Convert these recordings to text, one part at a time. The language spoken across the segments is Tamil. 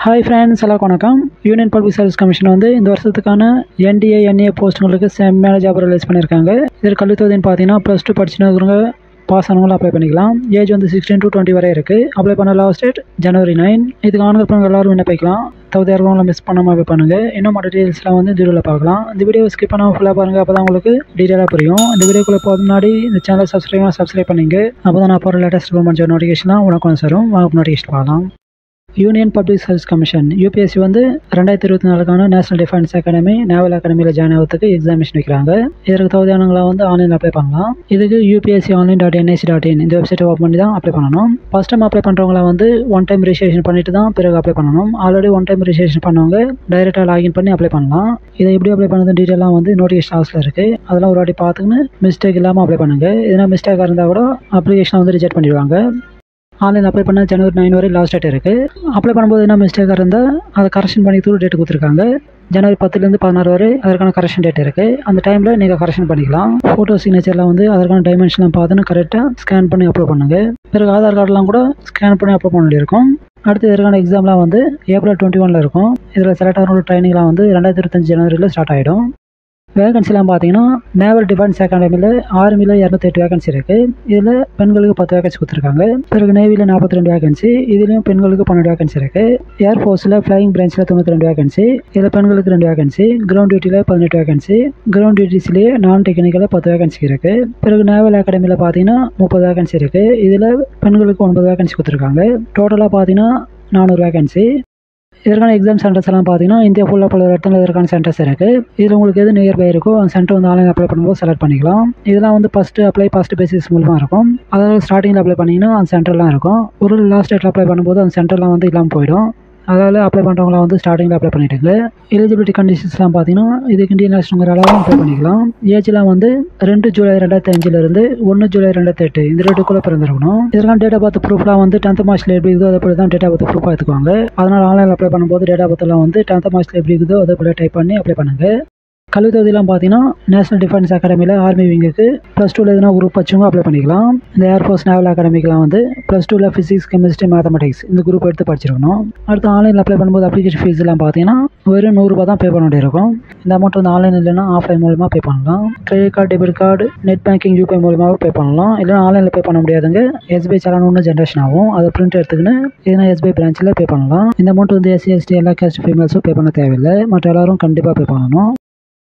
ஹாய் ஃப்ரெண்ட்ஸ், எல்லாருக்கும் வணக்கம். யூனியன் பப்ளிக் சர்வீஸ் கமிஷன் வந்து இந்த வருஷத்துக்கான NDA NA போஸ்ட்டுங்களுக்கு செம்மையான ஜாப் ரிலீஸ் பண்ணியிருக்காங்க. இதில் கல்வி தகுதின்னு பார்த்தீங்கன்னா +2 படிச்சுனவங்க பாஸ் ஆனவங்களும் அப்ளை பண்ணிக்கலாம். ஏஜ் வந்து 16 to 20 வரை இருக்குது. அப்ளை பண்ண லாஸ்ட் டேட் January 9. இதுக்கு ஆண்கள் பெண்கள் எல்லாரும் விண்ணப்பிக்கலாம். தகுதியாக இருக்கவங்கள மிஸ் பண்ணாமல் அப்ளை பண்ணுங்கள். இன்னும் டீட்டெயில்ஸ்லாம் வந்து வீடியோவில் பார்க்கலாம். இந்த வீடியோ ஸ்கிப் பண்ணாமல் ஃபுல்லாக பாருங்கள். அப்போ தான் உங்களுக்கு டீட்டெயிலாக புரியும். இந்த வீடியோக்குள்ளே போக முன்னாடி இந்த சேனலை சப்ஸ்கிரைப் பண்ணிங்க. அப்போ தான் நான் போகிற லேட்டஸ்ட் கவர்மெண்ட் நோட்டிஃபிகேஷன்லாம் உனக்கு வந்து சேரும். வாங்க நோட்டிஃபிகேஷன் பார்க்கலாம். Union public service commission UPSC வந்து 2024க்கான நேஷனல் டிஃபென்ஸ் அகாடமி நேவல் அகாடமியில் ஜாயின் ஆகிறதுக்கு எக்ஸாமினேஷன் வைக்கிறாங்க. இதற்கு தகுதியானவங்களா வந்து ஆன்லைனில் அப்ளை பண்ணலாம். இதுக்கு UPSC.online.nic.in இந்த வெப்சைட்டை ஓப்பன் பண்ணி தான் அப்ளை பண்ணணும். ஃபர்ஸ்ட் டைம் அப்ளை பண்ணுறவங்கள வந்து ஒன் டைம் ரிஜிஸ்ட்ரேஷன் பண்ணிட்டு தான் பிறகு அப்ளை பண்ணணும். ஆல்ரெடி ஒன் டைம் ரிஜிஸ்ட்ரேஷன் பண்ணவங்க டைரெக்டாக லாகின் பண்ணி அப்ளை பண்ணலாம். இதை எப்படி அப்ளை பண்ணது டீட்டெயிலாக வந்து நோட்டிஃபிகேஷன் ஹவுஸில் இருக்குது. அதெல்லாம் ஒரு வாட்டி பார்த்துன்னு மிஸ்டேக் இல்லாமல் அப்ளை பண்ணுங்கள். எதனா மிஸ்டேக்காக இருந்தால் கூட அப்ளிகேஷனை வந்து ரிஜெக்ட் பண்ணிடுவாங்க. ஆன்லைன் அப்ளை பண்ண January 9 வரை லாஸ்ட் டேட் இருக்குது. அப்ளை பண்ணும்போது என்ன மிஸ்டேக்காக இருந்தால் அதை கரெக்ஷன் பண்ணிக்கிறதுக்கு டேட் கொடுத்துருக்காங்க. January 10லேருந்து 16 வரை அதற்கான கரெக்ஷன் டேட் இருக்குது. அந்த டைமில் நீங்கள் கரெக்ஷன் பண்ணிக்கலாம். ஃபோட்டோ சிக்னேச்சர்லாம் வந்து அதற்கான டைமென்ஷன்லாம் பார்த்துன்னு கரெக்டாக ஸ்கேன் பண்ணி அப்லோட் பண்ணுங்கள். பிறகு ஆதார் கார்டெலாம் கூட ஸ்கேன் பண்ணி அப்லோட் பண்ண வேண்டியிருக்கும். அடுத்து இதற்கான எக்ஸாம்லாம் வந்து April 21 இருக்கும். இதில் செலக்ட் ஆகிற ட்ரைனிங்லாம் வந்து 2025 ஜனவரியில் ஸ்டார்ட் ஆகிடும். வேகன்சிலாம் பார்த்தீங்கன்னா நேவல் டிஃபென்ஸ் அகாடமியில் ஆர்மியில் 208 வேகன்சி இருக்குது. இதில் பெண்களுக்கு 10 வேகன்சி கொடுத்துருக்காங்க. பிறகு நேவியில் 42 வேகன்சி, இதுலேயும் பெண்களுக்கு 12 வேகன்சி இருக்குது. ஏர்ஃபோர்ஸில் ஃப்ளையிங் பிரான்ச்சில் 92 வேகன்சி, இதில் பெண்களுக்கு 2 வேகன்சி. கிரவுண்ட் டியூட்டியில் 18 வேகன்சி, கிரவுண்ட் டியூட்டிஸ்லேயே நான் டெக்னிக்கலில் 10 வேகன்சி இருக்குது. பிறகு நேவல் அகாடமியில் பார்த்தீங்கன்னா 30 வேகன்சி இருக்குது. இதில் பெண்களுக்கு 9 வேகன்சி கொடுத்துருக்காங்க. டோட்டலாக பார்த்தீங்கன்னா 400 வேகன்சி. இதற்கான எக்ஸாம் சென்டர்ஸ் எல்லாம் பார்த்தீங்கன்னா இந்தியா ஃபுல்லாக பல இடத்துல இதற்கான சென்டர்ஸ் இருக்குது. இதில் உங்களுக்கு எது நியர்பை இருக்கோ அந்த சென்டர் வந்து ஆன்லைன் அப்ளை பண்ணும்போது செலக்ட் பண்ணிக்கலாம். இதெல்லாம் வந்து ஃபஸ்ட் பேசிஸ் மூலமாக இருக்கும். அதாவது ஸ்டார்டிங்கில் அப்ளை பண்ணிங்கன்னா அந்த சென்டர்லாம் இருக்கும். ஒரு லாஸ்ட் டேட்டில் அப்ளை பண்ணும்போது அந்த சென்டர்லாம் வந்து இல்லாமல் போயிடும். அதாவது அப்ளை பண்ணுறவங்களாம் வந்து ஸ்டார்டிங்கில் அப்ளை பண்ணிவிட்டுங்க. எலிஜிபிலிட்டி கண்டிஷன்ஸ்லாம் பார்த்தீங்கன்னா இதுக்கு இந்தியன் நேஷனல் அளவும் அப்ளை பண்ணிக்கலாம். ஏஜ்லாம் வந்து 2 ஜூலை 2005 1 ஜூலை 2008 இந்த ரேட்டுக்குள்ளே பிறந்திருக்கணும். இதெல்லாம் டேட் ஆஃப் பர்த் ப்ரூஃப்லாம் வந்து 10th மார்ச்சில் எப்படி இருக்குதோ அதை போல தான் டேட் ஆஃப் பர்த் ப்ரூஃபாக எடுத்துக்குவாங்க. அதனால் ஆன்லைனில் அப்ளை பண்ணும்போது டேட் ஆஃப் பர்த்லாம் வந்து 10th மார்ச்சில் எப்படி இருக்குதோ அதை போல டைப் பண்ணி அப்ளை பண்ணுங்கள். கல்வி தகுதியெல்லாம் பார்த்தீங்கன்னா நேஷனல் டிஃபென்ஸ் அகாடமியில் ஆர்மி விங்குக்கு +2ல் எதுனா குரூப் வச்சவங்க அப்ளை பண்ணிக்கலாம். இந்த ஏர்ஃபோர்ஸ் நேவல் அகாடமிக்கெலாம் வந்து +2ல் ஃபிசிக்ஸ் கெமிஸ்ட்ரி மேத்தமெட்டிக்ஸ் இந்த குரூப் எடுத்து படிச்சிருக்கணும். அடுத்து ஆன்லைனில் அப்ளை பண்ணும்போது அப்ளிகேஷன் ஃபீஸ்லாம் பார்த்தீங்கன்னா வெறும் 100 ரூபா தான் பே பண்ண வேண்டியிருக்கும். இந்த அமௌண்ட் வந்து ஆன்லைன் இல்லைன்னா ஆஃப்லைன் மூலமாக பே பண்ணலாம். Credit card, debit card, net banking, UPI மூலமாக பே பண்ணலாம். இல்லைனா ஆன்லைனில் பே பண்ண முடியாதுங்க. SBI சலான் ஒன்று ஜென்ரேஷன் ஆகும். அதை பிரிண்ட் எடுத்துக்கின்னு எதுனா SBI பிரான்ச்சில் பே பண்ணலாம். இந்த அமௌண்ட் வந்து SC ST எல்லா கேஸ்ட் ஃபீமேல்ஸும் பே பண்ண தேவையில்லை. மற்ற எல்லாரும் கண்டிப்பாக பே பண்ணணும்.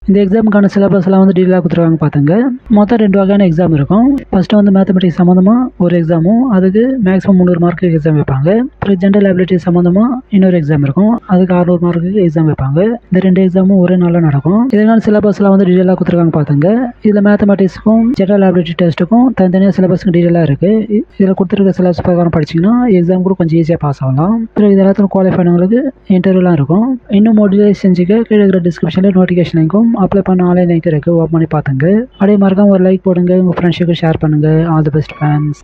இந்த எக்ஸாமுக்கான சிலபஸ் எல்லாம் வந்து டீட்டெயிலாக கொடுத்துருக்காங்க பார்த்துங்க. மொத்தம் 2 வகையான எக்ஸாம் இருக்கும். ஃபஸ்ட்டு வந்து மேத்தமெட்டிக்ஸ் சம்மந்தமாக ஒரு எக்ஸாமும் அதுக்கு மேக்ஸிமம் 300 மார்க்குக்கு எக்ஸாம் வைப்பாங்க. அப்புறம் ஜென்ரல் அபிலிட்டி சம்மந்தமாக இன்னொரு எக்ஸாம் இருக்கும். அதுக்கு 600 மார்க்குக்கு எக்ஸாம் வைப்பாங்க. இந்த 2 எக்ஸாமும் ஒரே நாளில் நடக்கும். இதனால சிலபஸ்லாம் வந்து டீட்டெயிலாக கொடுத்துருக்காங்க பார்த்துங்க. இதில் மேத்தமெட்டிக்ஸ்க்கும் ஜென்ரல் அபிலிட்டி டெஸ்ட்டுக்கும் தனித்தனியாக சிலபஸ்க்கு டீட்டெயிலாக இருக்குது. இதில் கொடுத்துருக்க சிலபஸ் பிரகாரம் படிச்சிங்கன்னா எக்ஸாம் கூட கொஞ்சம் ஈஸியாக பாஸ் ஆகலாம். அப்புறம் இது எல்லாத்தையும் குவாலிஃபை ஆனவங்களுக்கு இன்டர்வியூலாம் இருக்கும். இன்னும் மோட்டிவேட் செஞ்சுக்க கீழே இருக்கிற டிஸ்கிரிப்ஷனில் நோட்டிஃபிகேஷன் லிங்க்கும் அப்ளை பண்ண ஆன்லைன் லிங்க் இருக்குது. ஓப்பன் பண்ணி பார்த்துங்க. அப்படியே மறக்காம ஒரு லைக் போடுங்க. உங்கள் ஃப்ரெண்ட்ஸுக்கு ஷேர் பண்ணுங்கள். All the best friends.